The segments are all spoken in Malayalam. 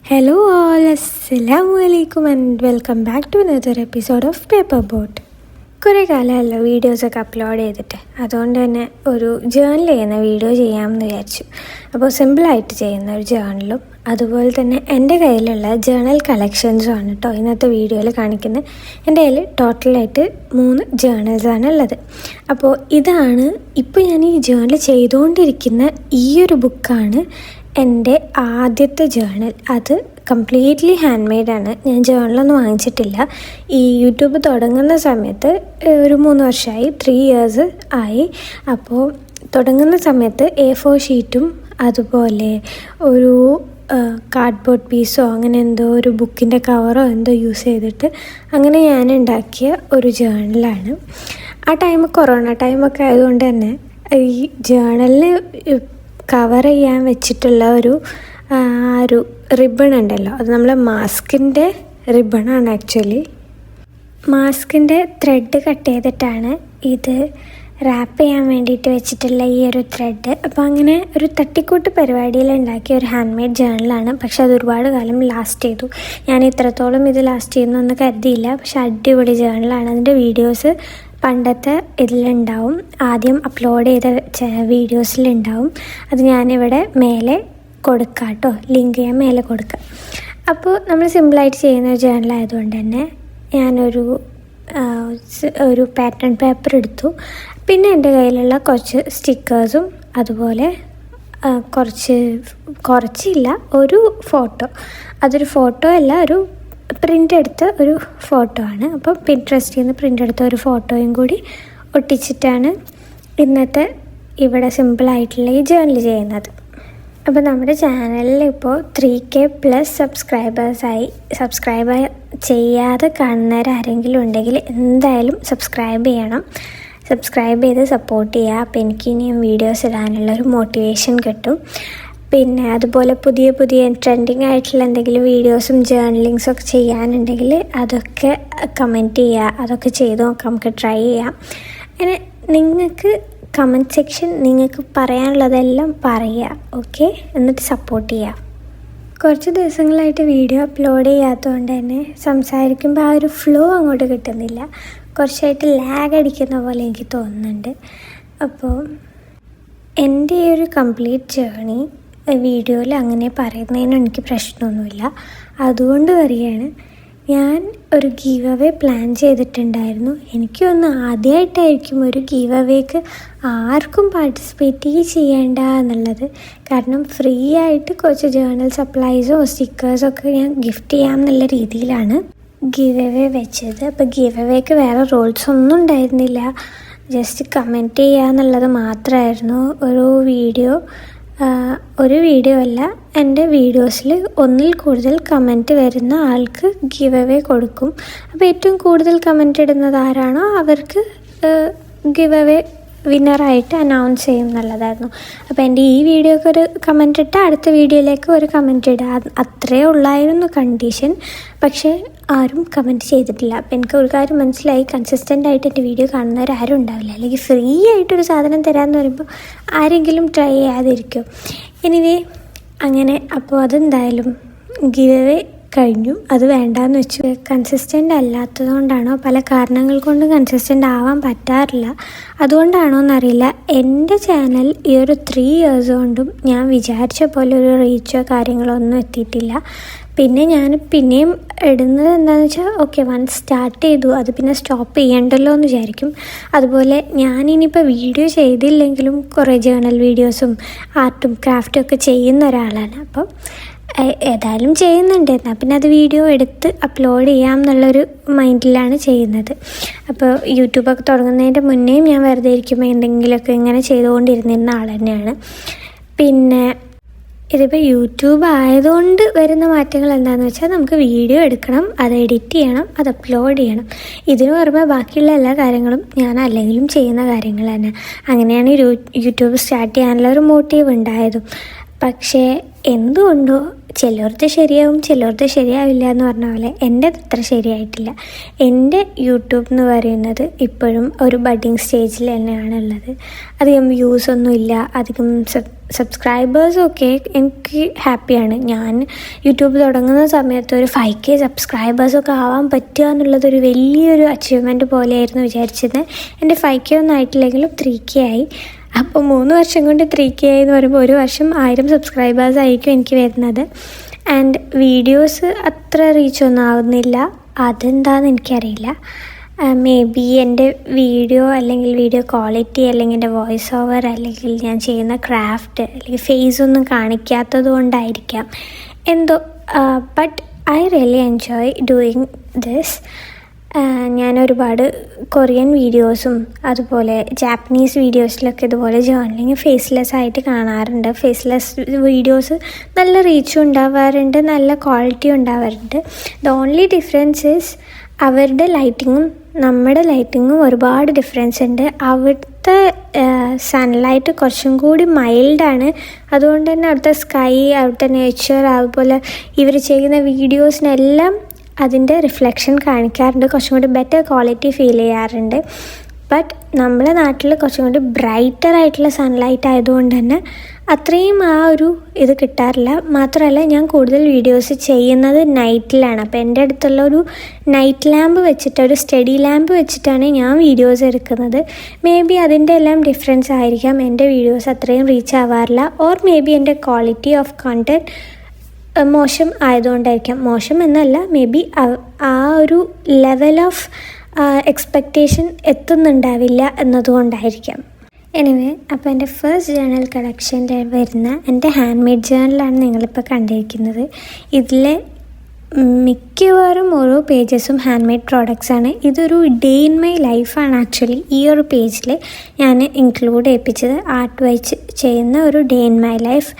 Hello all, Assalamu alaikum and welcome back to another episode of Paperboat. കുറേ കാലമല്ലോ വീഡിയോസൊക്കെ അപ്ലോഡ് ചെയ്തിട്ട്, അതുകൊണ്ട് തന്നെ ഒരു ജേർണൽ ചെയ്യുന്ന വീഡിയോ ചെയ്യാമെന്ന് വിചാരിച്ചു. അപ്പോൾ സിമ്പിളായിട്ട് ചെയ്യുന്ന ഒരു ജേർണലും അതുപോലെ തന്നെ എൻ്റെ കയ്യിലുള്ള ജേർണൽ കളക്ഷൻസും ആണ് കേട്ടോ ഇന്നത്തെ വീഡിയോയിൽ കാണിക്കുന്നത്. എൻ്റെ കയ്യിൽ ടോട്ടലായിട്ട് 3 ജേർണൽസാണ് ഉള്ളത്. അപ്പോൾ ഇതാണ് ഇപ്പോൾ ഞാൻ ഈ ജേർണൽ ചെയ്തുകൊണ്ടിരിക്കുന്ന ഈ ഒരു ബുക്കാണ് എൻ്റെ ആദ്യത്തെ ജേർണൽ. അത് കംപ്ലീറ്റ്ലി ഹാൻഡ് മെയ്ഡാണ്. ഞാൻ ജേർണലൊന്നും വാങ്ങിച്ചിട്ടില്ല. ഈ യൂട്യൂബ് തുടങ്ങുന്ന സമയത്ത് ഒരു 3 വർഷമായി, 3 years ആയി. അപ്പോൾ തുടങ്ങുന്ന സമയത്ത് A4 ഷീറ്റും അതുപോലെ ഒരു കാർഡ്ബോർഡ് പീസോ അങ്ങനെ എന്തോ ഒരു ബുക്കിൻ്റെ കവറോ എന്തോ യൂസ് ചെയ്തിട്ട് അങ്ങനെ ഞാൻ ഉണ്ടാക്കിയ ഒരു ജേർണലാണ്. ആ ടൈം കൊറോണ ടൈമൊക്കെ ആയതുകൊണ്ട് തന്നെ ഈ ജേർണലിന് കവർ ചെയ്യാൻ വെച്ചിട്ടുള്ള ഒരു റിബൺ ഉണ്ടല്ലോ, അത് നമ്മളെ മാസ്കിൻ്റെ റിബണാണ്. ആക്ച്വലി മാസ്കിൻ്റെ ത്രെഡ് കട്ട് ചെയ്തിട്ടാണ് ഇത് റാപ്പ് ചെയ്യാൻ വേണ്ടിയിട്ട് വെച്ചിട്ടുള്ള ഈ ഒരു ത്രെഡ്. അപ്പോൾ അങ്ങനെ ഒരു തട്ടിക്കൂട്ട് പരിപാടിയിൽ ഉണ്ടാക്കിയ ഒരു ഹാൻഡ് മെയ്ഡ് ജേർണലാണ്. പക്ഷെ അത് ഒരുപാട് കാലം ലാസ്റ്റ് ചെയ്തു. ഞാൻ ഇത്രത്തോളം ഇത് ലാസ്റ്റ് ചെയ്യുന്നൊന്നും കരുതിയില്ല. പക്ഷെ അടിപൊളി ജേർണലാണ്. അതിൻ്റെ വീഡിയോസ് പണ്ടത്തെ ഇതിലുണ്ടാവും, ആദ്യം അപ്ലോഡ് ചെയ്ത വീഡിയോസിലുണ്ടാവും. അത് ഞാനിവിടെ മേലെ കൊടുക്കാം കേട്ടോ, ലിങ്ക് ഞാൻ മേലെ കൊടുക്കാം. അപ്പോൾ നമ്മൾ സിമ്പിളായിട്ട് ചെയ്യുന്ന ഒരു ജേർണലായതുകൊണ്ട് തന്നെ ഞാനൊരു പാറ്റേൺ പേപ്പർ എടുത്തു. പിന്നെ എൻ്റെ കയ്യിലുള്ള കുറച്ച് സ്റ്റിക്കേഴ്സും അതുപോലെ കുറച്ചില്ല ഒരു ഫോട്ടോ, അതൊരു ഫോട്ടോ അല്ല, ഒരു പ്രിൻ്റ് എടുത്ത ഒരു ഫോട്ടോ ആണ്. അപ്പോൾ പിൻട്രസ്റ്റിൽ നിന്ന് പ്രിൻ്റ് എടുത്ത ഒരു ഫോട്ടോയും കൂടി ഒട്ടിച്ചിട്ടാണ് ഇന്നത്തെ ഇവിടെ സിമ്പിളായിട്ടുള്ള ഈ ജേർണൽ ചെയ്യുന്നത്. അപ്പോൾ നമ്മുടെ ചാനലിൽ ഇപ്പോൾ 3K+ സബ്സ്ക്രൈബേഴ്സായി. സബ്സ്ക്രൈബ് ചെയ്യാതെ കാണുന്നവരാരെങ്കിലും ഉണ്ടെങ്കിൽ എന്തായാലും സബ്സ്ക്രൈബ് ചെയ്യണം. സബ്സ്ക്രൈബ് ചെയ്ത് സപ്പോർട്ട് ചെയ്യുക. അപ്പോൾ എനിക്ക് ഇനിയും വീഡിയോസ് ഇടാനുള്ളൊരു മോട്ടിവേഷൻ കിട്ടും. പിന്നെ അതുപോലെ പുതിയ ട്രെൻഡിങ് ആയിട്ടുള്ള എന്തെങ്കിലും വീഡിയോസും ജേർണലിങ്സും ഒക്കെ ചെയ്യാനുണ്ടെങ്കിൽ അതൊക്കെ കമൻറ്റ് ചെയ്യുക. അതൊക്കെ ചെയ്ത് നോക്കാം, നമുക്ക് ട്രൈ ചെയ്യാം. അങ്ങനെ നിങ്ങൾക്ക് കമൻറ്റ് സെക്ഷൻ നിങ്ങൾക്ക് പറയാനുള്ളതെല്ലാം പറയുക, ഓക്കെ? എന്നിട്ട് സപ്പോർട്ട് ചെയ്യുക. കുറച്ച് ദിവസങ്ങളായിട്ട് വീഡിയോ അപ്ലോഡ് ചെയ്യാത്തതുകൊണ്ട് തന്നെ സംസാരിക്കുമ്പോൾ ആ ഒരു ഫ്ലോ അങ്ങോട്ട് കിട്ടുന്നില്ല. കുറച്ചായിട്ട് ലാഗ് അടിക്കുന്ന പോലെ എനിക്ക് തോന്നുന്നുണ്ട്. അപ്പോൾ എൻ്റെ ഈ ഒരു കംപ്ലീറ്റ് ജേർണി വീഡിയോയിൽ അങ്ങനെ പറയുന്നതിന് എനിക്ക് പ്രശ്നമൊന്നുമില്ല. അതുകൊണ്ട് പറയുകയാണ്, ഞാൻ ഒരു ഗീവ് അവേ പ്ലാൻ ചെയ്തിട്ടുണ്ടായിരുന്നു. എനിക്കൊന്ന് ആദ്യമായിട്ടായിരിക്കും ഒരു ഗീവ് അവേക്ക് ആർക്കും പാർട്ടിസിപ്പേറ്റ് ചെയ്യേണ്ട എന്നുള്ളത്. കാരണം ഫ്രീ ആയിട്ട് കുറച്ച് ജേർണൽ സപ്ലൈസോ സ്റ്റിക്കേഴ്സോ ഒക്കെ ഞാൻ ഗിഫ്റ്റ് ചെയ്യാം എന്നുള്ള രീതിയിലാണ് ഗീവ് അവേ വെച്ചത്. അപ്പോൾ ഗീവ് അവേക്ക് വേറെ റൂൾസ് ഒന്നും ഉണ്ടായിരുന്നില്ല. ജസ്റ്റ് കമൻറ്റ് ചെയ്യുക എന്നുള്ളത് മാത്രമായിരുന്നു. ഒരു വീഡിയോ അല്ല, എൻ്റെ വീഡിയോസിൽ 1ൽ കൂടുതൽ കമൻറ്റ് വരുന്ന ആൾക്ക് ഗിവ് അവേ കൊടുക്കും. അപ്പോൾ ഏറ്റവും കൂടുതൽ കമൻറ്റ് ഇടുന്നത് ആരാണോ അവർക്ക് ഗിവ് അവേ വിന്നറായിട്ട് അനൗൺസ് ചെയ്യും എന്നുള്ളതായിരുന്നു. അപ്പോൾ എൻ്റെ ഈ വീഡിയോക്ക് ഒരു കമൻറ്റ് ഇട്ട് അടുത്ത വീഡിയോയിലേക്ക് ഒരു കമൻറ്റ് ഇടുക, അത്രയേ ഉള്ളായിരുന്നു കണ്ടീഷൻ. പക്ഷേ ആരും കമൻറ്റ് ചെയ്തിട്ടില്ല. അപ്പോൾ എനിക്ക് ഒരു കാര്യം മനസ്സിലായി, കൺസിസ്റ്റൻ്റ് ആയിട്ട് എൻ്റെ വീഡിയോ കാണുന്നവരാരും ഉണ്ടാവില്ല. അല്ലെങ്കിൽ ഫ്രീ ആയിട്ടൊരു സാധനം തരാമെന്ന് പറയുമ്പോൾ ആരെങ്കിലും ട്രൈ ചെയ്യാതിരിക്കും. എനിവേ അങ്ങനെ അപ്പോൾ അതെന്തായാലും ഗിവ് അവേ കഴിഞ്ഞു. അത് വേണ്ടാന്ന് വെച്ചു. കൺസിസ്റ്റൻ്റ് അല്ലാത്തതുകൊണ്ടാണോ, പല കാരണങ്ങൾ കൊണ്ട് കൺസിസ്റ്റൻ്റ് ആവാൻ പറ്റാറില്ല, അതുകൊണ്ടാണോ എന്നറിയില്ല, എൻ്റെ ചാനൽ ഈ ഒരു 3 years കൊണ്ടും ഞാൻ വിചാരിച്ച പോലെ ഒരു റീച്ചോ കാര്യങ്ങളോ ഒന്നും എത്തിയിട്ടില്ല. പിന്നെ ഞാൻ പിന്നെയും ഇടുന്നത് എന്താണെന്ന് വെച്ചാൽ, ഓക്കെ വൺസ് സ്റ്റാർട്ട് ചെയ്തു അത് പിന്നെ സ്റ്റോപ്പ് ചെയ്യണ്ടല്ലോ എന്ന് വിചാരിക്കും. അതുപോലെ ഞാനിനിയിപ്പോൾ വീഡിയോ ചെയ്തില്ലെങ്കിലും കുറേ ജേർണൽ വീഡിയോസും ആർട്ടും ക്രാഫ്റ്റും ഒക്കെ ചെയ്യുന്ന ഒരാളാണ്. അപ്പം ഏതായാലും ചെയ്യുന്നുണ്ട്, എന്നാൽ പിന്നെ അത് വീഡിയോ എടുത്ത് അപ്ലോഡ് ചെയ്യാം എന്നുള്ളൊരു മൈൻഡിലാണ് ചെയ്യുന്നത്. അപ്പോൾ യൂട്യൂബൊക്കെ തുടങ്ങുന്നതിൻ്റെ മുന്നേയും ഞാൻ വെറുതെ ഇരിക്കുമ്പോൾ എന്തെങ്കിലുമൊക്കെ ഇങ്ങനെ ചെയ്തുകൊണ്ടിരുന്നിരുന്ന ആൾ തന്നെയാണ്. പിന്നെ ഇതിപ്പോൾ യൂട്യൂബ് ആയതുകൊണ്ട് വരുന്ന മാറ്റങ്ങൾ എന്താണെന്ന് വെച്ചാൽ, നമുക്ക് വീഡിയോ എടുക്കണം, അത് എഡിറ്റ് ചെയ്യണം, അത് അപ്ലോഡ് ചെയ്യണം. ഇതിന് പുറമെ ബാക്കിയുള്ള എല്ലാ കാര്യങ്ങളും ഞാൻ അല്ലെങ്കിലും ചെയ്യുന്ന കാര്യങ്ങൾ തന്നെ. അങ്ങനെയാണ് യൂട്യൂബ് സ്റ്റാർട്ട് ചെയ്യാനുള്ള ഒരു മോട്ടീവ് ഉണ്ടായതും. പക്ഷേ എന്തുകൊണ്ടോ ചിലർക്ക് ശരിയാവും, ചിലർക്ക് ശരിയാവില്ല എന്ന് പറഞ്ഞ പോലെ എൻ്റെ അത്ര ശരിയായിട്ടില്ല. എൻ്റെ യൂട്യൂബ് എന്ന് പറയുന്നത് ഇപ്പോഴും ഒരു ബഡിങ് സ്റ്റേജിൽ തന്നെയാണ് ഉള്ളത്. അധികം വ്യൂസ് ഒന്നുമില്ല, അധികം സബ്സ്ക്രൈബേഴ്സൊക്കെ എനിക്ക് ഹാപ്പിയാണ്. ഞാൻ യൂട്യൂബ് തുടങ്ങുന്ന സമയത്ത് ഒരു 5K സബ്സ്ക്രൈബേഴ്സൊക്കെ ആവാൻ പറ്റുക എന്നുള്ളതൊരു വലിയൊരു അച്ചീവ്മെൻറ്റ് പോലെയായിരുന്നു വിചാരിച്ചത്. എൻ്റെ 5K ഒന്നും ആയിട്ടില്ലെങ്കിലും 3K ആയി. അപ്പോൾ 3 വർഷം കൊണ്ട് 3K ആയി എന്ന് പറയുമ്പോൾ ഒരു വർഷം 1000 സബ്സ്ക്രൈബേഴ്സ് ആയിരിക്കും എനിക്ക് വരുന്നത്. ആൻഡ് വീഡിയോസ് അത്ര റീച്ചൊന്നും ആവുന്നില്ല. അതെന്താണെന്ന് എനിക്കറിയില്ല. മേ ബി എൻ്റെ വീഡിയോ അല്ലെങ്കിൽ വീഡിയോ ക്വാളിറ്റി അല്ലെങ്കിൽ എൻ്റെ വോയിസ് ഓവർ അല്ലെങ്കിൽ ഞാൻ ചെയ്യുന്ന ക്രാഫ്റ്റ് അല്ലെങ്കിൽ ഫേസ് ഒന്നും കാണിക്കാത്തത് കൊണ്ടായിരിക്കാം എന്തോ. But I really enjoy doing this. ഞാൻ ഒരുപാട് കൊറിയൻ വീഡിയോസും അതുപോലെ ജാപ്പനീസ് വീഡിയോസിലൊക്കെ ഇതുപോലെ ജേർണലിങ് ഫേസ്ലെസ് ആയിട്ട് കാണാറുണ്ട്. ഫേസ്ലെസ് വീഡിയോസ് നല്ല റീച്ചും ഉണ്ടാവാറുണ്ട്, നല്ല ക്വാളിറ്റി ഉണ്ടാവാറുണ്ട്. ദ ഓൺലി ഡിഫറൻസ് ഈസ് അവരുടെ ലൈറ്റിങ്ങും നമ്മുടെ ലൈറ്റിങ്ങും ഒരുപാട് ഡിഫറൻസ് ഉണ്ട്. അവിടുത്തെ സൺലൈറ്റ് കുറച്ചും കൂടി മൈൽഡാണ്. അതുകൊണ്ട് തന്നെ അവിടുത്തെ സ്കൈ, അവിടുത്തെ നേച്ചർ, അതുപോലെ ഇവർ ചെയ്യുന്ന വീഡിയോസിനെല്ലാം അതിൻ്റെ റിഫ്ലക്ഷൻ കാണിക്കാറുണ്ട്. കുറച്ചും കൂടി ബെറ്റർ ക്വാളിറ്റി ഫീൽ ചെയ്യാറുണ്ട്. ബട്ട് നമ്മുടെ നാട്ടിൽ കുറച്ചും കൂടി ബ്രൈറ്റർ ആയിട്ടുള്ള സൺലൈറ്റ് ആയതുകൊണ്ട് തന്നെ അത്രയും ആ ഒരു ഇത് കിട്ടാറില്ല. മാത്രമല്ല ഞാൻ കൂടുതൽ വീഡിയോസ് ചെയ്യുന്നത് നൈറ്റിലാണ്. അപ്പോൾ എൻ്റെ അടുത്തുള്ള ഒരു നൈറ്റ് ലാമ്പ് വെച്ചിട്ട്, ഒരു സ്റ്റഡി ലാമ്പ് വെച്ചിട്ടാണ് ഞാൻ വീഡിയോസ് എടുക്കുന്നത്. മേ ബി അതിൻ്റെ എല്ലാം ഡിഫറൻസ് ആയിരിക്കാം എൻ്റെ വീഡിയോസ് അത്രയും റീച്ച് ആവാറില്ല. ഓർ മേ ബി എൻ്റെ ക്വാളിറ്റി ഓഫ് കണ്ടൻറ്റ് മോശം ആയതുകൊണ്ടായിരിക്കാം. മോശം എന്നല്ല, മേ ബി ആ ഒരു ലെവൽ ഓഫ് എക്സ്പെക്റ്റേഷൻ എത്തുന്നുണ്ടാവില്ല എന്നതുകൊണ്ടായിരിക്കാം. എനിവേ, അപ്പോൾ എൻ്റെ ഫസ്റ്റ് ജേർണൽ കളക്ഷൻ്റെ വരുന്ന എൻ്റെ ഹാൻഡ് മെയ്ഡ് ജേർണലാണ് നിങ്ങളിപ്പോൾ കണ്ടിരിക്കുന്നത്. ഇതിലെ മിക്കവാറും ഓരോ പേജസും ഹാൻഡ് മെയ്ഡ് പ്രോഡക്ട്സാണ്. ഇതൊരു ഡേ ഇൻ മൈ ലൈഫാണ്. ആക്ച്വലി ഈ ഒരു പേജിൽ ഞാൻ ഇൻക്ലൂഡ് ചെയ്യിപ്പിച്ചത് ആർട്ട് വൈസ് ചെയ്യുന്ന ഒരു ഡേ ഇൻ മൈ ലൈഫ്.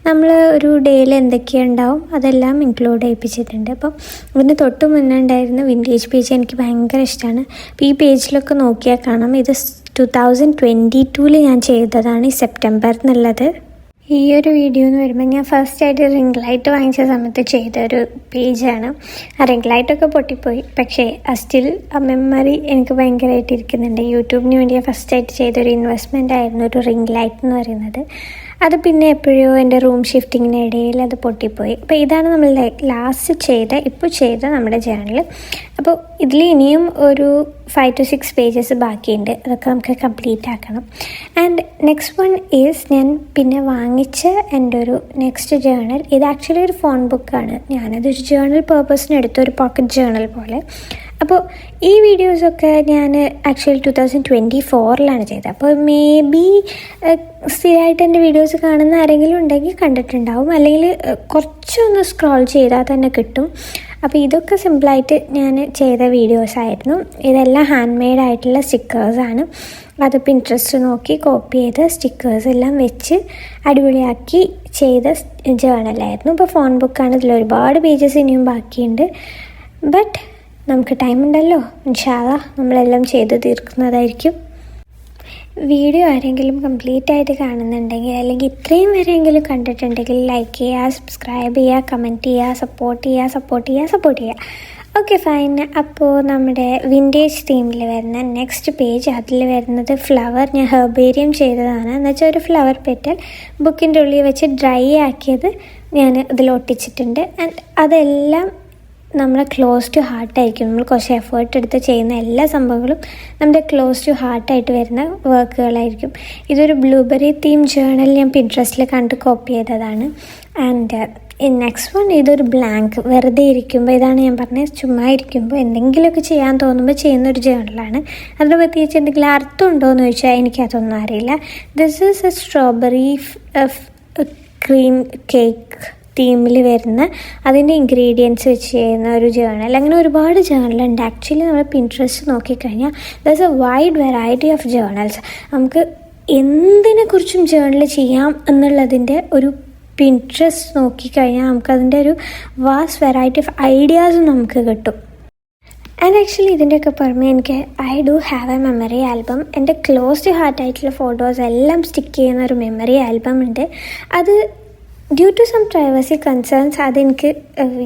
നമ്മൾ ഒരു ഡേയിൽ എന്തൊക്കെയുണ്ടാവും അതെല്ലാം ഇൻക്ലൂഡ് ചെയ്യിപ്പിച്ചിട്ടുണ്ട്. അപ്പം ഇതിന് തൊട്ട് മുന്നേ ഉണ്ടായിരുന്ന വിൻറ്റേജ് പേജ് എനിക്ക് ഭയങ്കര ഇഷ്ടമാണ്. അപ്പോൾ ഈ പേജിലൊക്കെ നോക്കിയാൽ കാണാം, ഇത് 2022 ഞാൻ ചെയ്തതാണ്, ഈ സെപ്റ്റംബർ എന്നുള്ളത്. ഈ ഒരു വീഡിയോ എന്ന് വരുമ്പോൾ ഞാൻ ഫസ്റ്റായിട്ട് റിംഗ് ലൈറ്റ് വാങ്ങിച്ച സമയത്ത് ചെയ്തൊരു പേജാണ്. ആ റിംഗ് ലൈറ്റൊക്കെ പൊട്ടിപ്പോയി, പക്ഷേ സ്റ്റിൽ ആ മെമ്മറി എനിക്ക് ഭയങ്കരമായിട്ട് ഇരിക്കുന്നുണ്ട്. യൂട്യൂബിന് വേണ്ടി ഫസ്റ്റായിട്ട് ചെയ്തൊരു ഇൻവെസ്റ്റ്മെൻ്റ് ആയിരുന്നു ഒരു റിംഗ് ലൈറ്റ് എന്ന് പറയുന്നത്. അത് പിന്നെ എപ്പോഴോ എൻ്റെ റൂം ഷിഫ്റ്റിങ്ങിനിടയിൽ അത് പൊട്ടിപ്പോയി. അപ്പോൾ ഇതാണ് നമ്മൾ ലാസ്റ്റ് ഇപ്പോൾ ചെയ്ത നമ്മുടെ ജേർണൽ. അപ്പോൾ ഇതിൽ ഇനിയും ഒരു 5 to 6 പേജസ് ബാക്കിയുണ്ട്. അതൊക്കെ നമുക്ക് കംപ്ലീറ്റ് ആക്കണം. ആൻഡ് നെക്സ്റ്റ് വൺ ഈസ് ഞാൻ പിന്നെ വാങ്ങിച്ച എൻ്റെ ഒരു നെക്സ്റ്റ് ജേർണൽ. ഇത് ആക്ച്വലി ഒരു ഫോൺ ബുക്കാണ്. ഞാനതൊരു ജേർണൽ പേർപ്പസിന് എടുത്ത ഒരു പോക്കറ്റ് ജേർണൽ പോലെ. അപ്പോൾ ഈ വീഡിയോസൊക്കെ ഞാൻ ആക്ച്വലി 2024 ചെയ്തത്. അപ്പോൾ മേ ബി സ്ഥിരമായിട്ട് എൻ്റെ വീഡിയോസ് കാണുന്ന ആരെങ്കിലും ഉണ്ടെങ്കിൽ കണ്ടിട്ടുണ്ടാവും, അല്ലെങ്കിൽ കുറച്ചൊന്ന് സ്ക്രോൾ ചെയ്താൽ തന്നെ കിട്ടും. അപ്പോൾ ഇതൊക്കെ സിമ്പിളായിട്ട് ഞാൻ ചെയ്ത വീഡിയോസായിരുന്നു. ഇതെല്ലാം ഹാൻഡ് മെയ്ഡ് ആയിട്ടുള്ള സ്റ്റിക്കേഴ്സാണ്. അത് പിൻട്രസ്റ്റ് നോക്കി കോപ്പി ചെയ്ത് സ്റ്റിക്കേഴ്സ് എല്ലാം വെച്ച് അടിപൊളിയാക്കി ചെയ്ത ജേർണലായിരുന്നു. ഇപ്പോൾ ഫോൺ ബുക്കാണ്. ഇതിൽ ഒരുപാട് പേജസ് ഇനിയും ബാക്കിയുണ്ട്. ബട്ട് നമുക്ക് ടൈം ഉണ്ടല്ലോ, ഇൻഷാ അല്ലാഹ് നമ്മളെല്ലാം ചെയ്ത് തീർക്കുന്നതായിരിക്കും. വീഡിയോ ആരെങ്കിലും കംപ്ലീറ്റ് ആയിട്ട് കാണുന്നുണ്ടെങ്കിൽ അല്ലെങ്കിൽ ഇത്രയും വരെയെങ്കിലും കണ്ടിട്ടുണ്ടെങ്കിൽ ലൈക്ക് ചെയ്യുക, സബ്സ്ക്രൈബ് ചെയ്യുക, കമൻറ്റ് ചെയ്യുക, സപ്പോർട്ട് ചെയ്യുക. Okay, fine. അപ്പോൾ നമ്മുടെ വിൻറ്റേജ് തീമിൽ വരുന്ന നെക്സ്റ്റ് പേജ്, അതിൽ വരുന്നത് ഫ്ലവർ. ഞാൻ ഹെർബേരിയം ചെയ്തതാണ്. എന്നുവെച്ചാൽ ഒരു ഫ്ലവർ പെറ്റൽ ബുക്കിൻ്റെ ഉള്ളിൽ വെച്ച് ഡ്രൈ ആക്കിയത് ഞാൻ ഇതിൽ ഒട്ടിച്ചിട്ടുണ്ട്. ആൻഡ് അതെല്ലാം നമ്മുടെ ക്ലോസ് ടു ഹാർട്ടായിരിക്കും. നമ്മൾ കുറച്ച് എഫേർട്ട് എടുത്ത് ചെയ്യുന്ന എല്ലാ സംഭവങ്ങളും നമ്മുടെ ക്ലോസ് ടു ഹാർട്ടായിട്ട് വരുന്ന വർക്കുകളായിരിക്കും. ഇതൊരു ബ്ലൂബെറി തീം ജേർണൽ ഞാൻ പിൻട്രസ്റ്റിൽ കണ്ട് കോപ്പി ചെയ്തതാണ്. ആൻഡ് നെക്സ്റ്റ് വൺ, ഇതൊരു ബ്ലാങ്ക്. വെറുതെ ഇരിക്കുമ്പോൾ, ഇതാണ് ഞാൻ പറഞ്ഞത്, ചുമ്മാ ഇരിക്കുമ്പോൾ എന്തെങ്കിലുമൊക്കെ ചെയ്യാൻ തോന്നുമ്പോൾ ചെയ്യുന്നൊരു ജേർണലാണ്. അതിന് പ്രത്യേകിച്ച് എന്തെങ്കിലും അർത്ഥം ഉണ്ടോ എന്ന് ചോദിച്ചാൽ എനിക്കതൊന്നും അറിയില്ല. This is a strawberry cream cake തീമിൽ വരുന്ന അതിൻ്റെ ഇൻഗ്രീഡിയൻസ് വെച്ച് ചെയ്യുന്ന ഒരു ജേർണൽ. അങ്ങനെ ഒരുപാട് ജേർണലുണ്ട്. ആക്ച്വലി നമ്മൾ പിൻട്രസ്റ്റ് നോക്കിക്കഴിഞ്ഞാൽ ദർസ് A wide variety of journals. നമുക്ക് എന്തിനെക്കുറിച്ചും ജേർണൽ ചെയ്യാം എന്നുള്ളതിൻ്റെ ഒരു പിൻട്രസ്റ്റ് നോക്കിക്കഴിഞ്ഞാൽ നമുക്കതിൻ്റെ ഒരു വാസ്റ്റ് വെറൈറ്റി ഓഫ് ഐഡിയാസും നമുക്ക് കിട്ടും. ആൻഡ് ആക്ച്വലി ഇതിൻ്റെയൊക്കെ പുറമെ എനിക്ക് I do have a memory album. എൻ്റെ ക്ലോസ് ടു ഹാർട്ടായിട്ടുള്ള ഫോട്ടോസ് എല്ലാം സ്റ്റിക്ക് ചെയ്യുന്ന ഒരു മെമ്മറി ആൽബം ഉണ്ട്. അത് due to some privacy concerns അതെനിക്ക്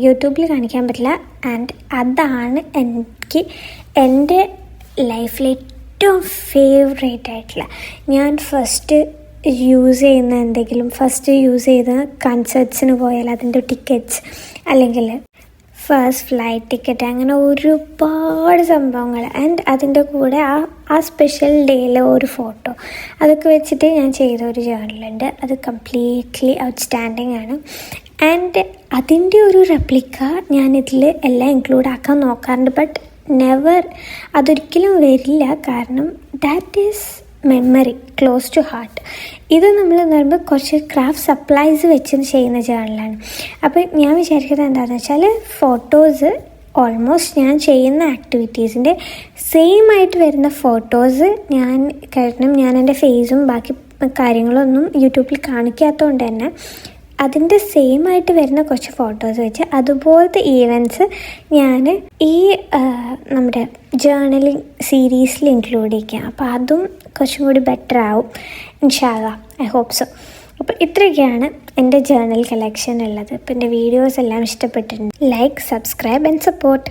യൂട്യൂബിൽ കാണിക്കാൻ പറ്റില്ല. ആൻഡ് അതാണ് എനിക്ക് എൻ്റെ ലൈഫിൽ ഏറ്റവും ഫേവറേറ്റ് ആയിട്ടുള്ള, ഞാൻ ഫസ്റ്റ് യൂസ് ചെയ്ത കൺസേർട്സിന് പോയാൽ അതിൻ്റെ ടിക്കറ്റ്സ് അല്ലെങ്കിൽ ഫസ്റ്റ് ഫ്ലൈറ്റ് ടിക്കറ്റ്, അങ്ങനെ ഒരുപാട് സംഭവങ്ങൾ. ആൻഡ് അതിൻ്റെ കൂടെ ആ സ്പെഷ്യൽ ഡേയിലെ ഒരു ഫോട്ടോ, അതൊക്കെ വെച്ചിട്ട് ഞാൻ ചെയ്ത ഒരു ജേർണലുണ്ട്. അത് കംപ്ലീറ്റ്ലി ഔട്ട്സ്റ്റാൻഡിങ് ആണ്. ആൻഡ് അതിൻ്റെ ഒരു റെപ്ലിക്ക ഞാനിതിൽ എല്ലാം ഇൻക്ലൂഡ് ആക്കാൻ നോക്കാറുണ്ട്. ബട്ട് നെവർ, അതൊരിക്കലും വരില്ല. കാരണം that is memory close to heart. ഇത് നമ്മൾ എന്ന് പറയുമ്പോൾ കുറച്ച് ക്രാഫ്റ്റ് സപ്ലൈസ് വെച്ച് ചെയ്യുന്ന ജേർണലാണ്. അപ്പോൾ ഞാൻ വിചാരിക്കുന്നത് എന്താണെന്ന് വെച്ചാൽ, ഫോട്ടോസ് ഓൾമോസ്റ്റ് ഞാൻ ചെയ്യുന്ന ആക്ടിവിറ്റീസിൻ്റെ സെയിം ആയിട്ട് വരുന്ന ഫോട്ടോസ് കാരണം ഞാൻ എൻ്റെ ഫേസും ബാക്കി കാര്യങ്ങളൊന്നും യൂട്യൂബിൽ കാണിക്കാത്തതുകൊണ്ട് തന്നെ അതിൻ്റെ സെയിം ആയിട്ട് വരുന്ന കുറച്ച് ഫോട്ടോസ് വെച്ച് അതുപോലത്തെ ഈവൻറ്റ്സ് ഞാൻ ഈ നമ്മുടെ ജേർണലിങ് സീരീസിൽ ഇൻക്ലൂഡ് ചെയ്യാം. അപ്പോൾ അതും കുറച്ചും കൂടി ബെറ്റർ ആവും ഇൻഷാ അല്ലാഹ്. I hope so. അപ്പോൾ ഇത്രയൊക്കെയാണ് എൻ്റെ ജേർണൽ കളക്ഷൻ ഉള്ളത്. അപ്പോൾ എൻ്റെ വീഡിയോസ് എല്ലാം ഇഷ്ടപ്പെട്ടിട്ടുണ്ട്. Like, subscribe and support.